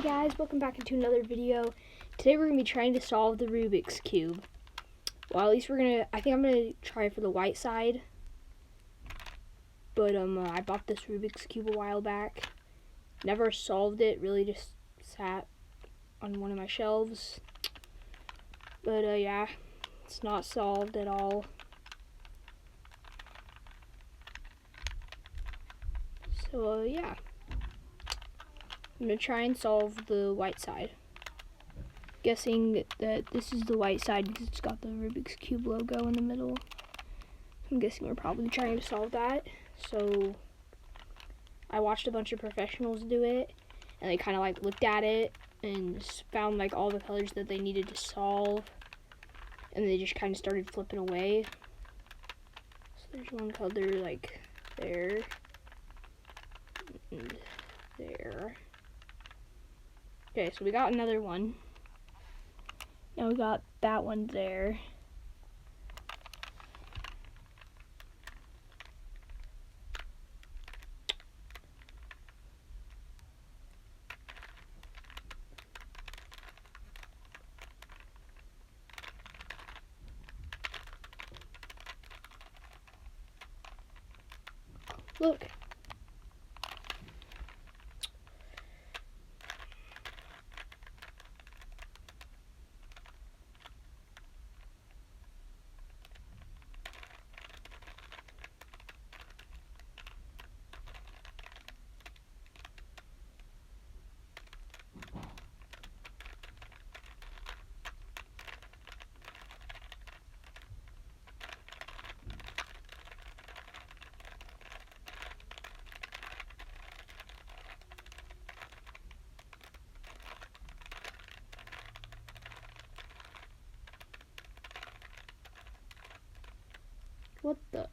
Hey guys, welcome back into another video. Today we're going to be trying to solve the Rubik's Cube. Well, at least I think I'm going to try for the white side. But I bought this Rubik's Cube a while back. Never solved it, really just sat on one of my shelves. But yeah, it's not solved at all. So yeah, I'm going to try and solve the white side. Guessing that this is the white side because it's got the Rubik's Cube logo in the middle. I'm guessing we're probably trying to solve that. So I watched a bunch of professionals do it, and they kind of like looked at it and found like all the colors that they needed to solve, and they just kind of started flipping away. So there's one color like there and there. Okay, so we got another one. Now we got that one there. Look. What the?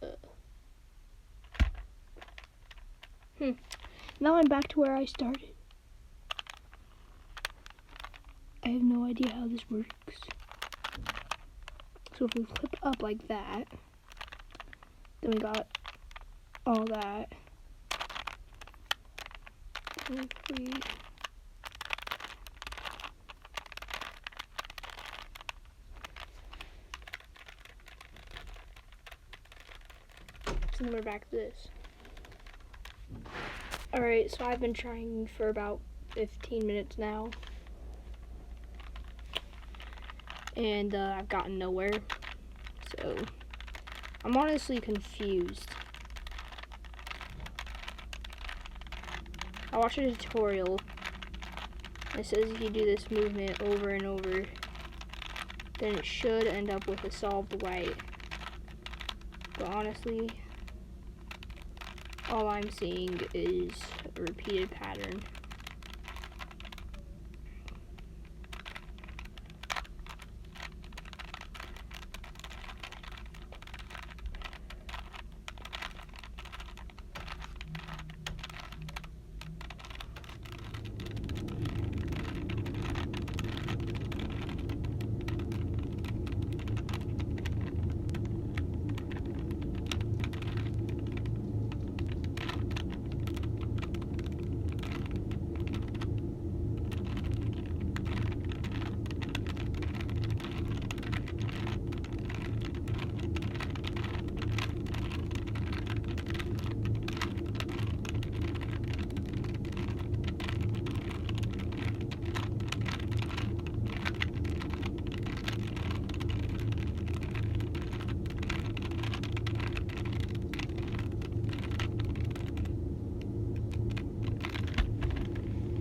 Now I'm back to where I started. I have no idea how this works. So if we flip up like that, then we got all that. And if we then we're back to this. Alright, so I've been trying for about 15 minutes now. And I've gotten nowhere. So I'm honestly confused. I watched a tutorial. It says if you do this movement over and over, then it should end up with a solved white. But honestly, all I'm seeing is a repeated pattern.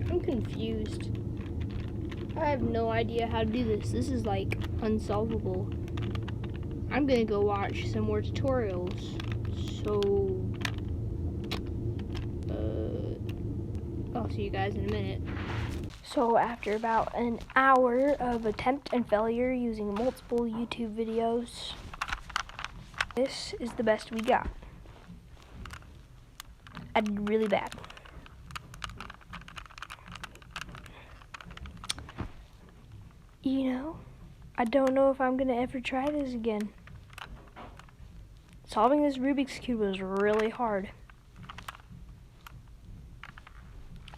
I'm confused. I have no idea how to do this. This is like unsolvable. I'm gonna go watch some more tutorials. So I'll see you guys in a minute. So after about an hour of attempt and failure using multiple YouTube videos, this is the best we got. I did really bad. You know, I don't know if I'm gonna ever try this again. Solving this Rubik's Cube was really hard.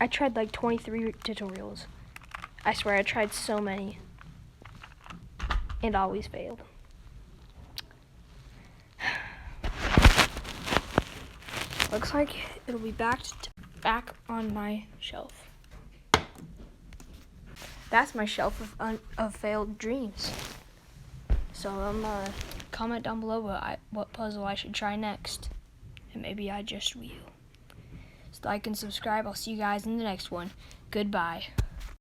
I tried like 23 tutorials. I swear I tried so many and always failed. Looks like it'll be back on my shelf. That's my shelf of failed dreams. So comment down below what puzzle I should try next, and maybe I just will. So like and subscribe. I'll see you guys in the next one. Goodbye.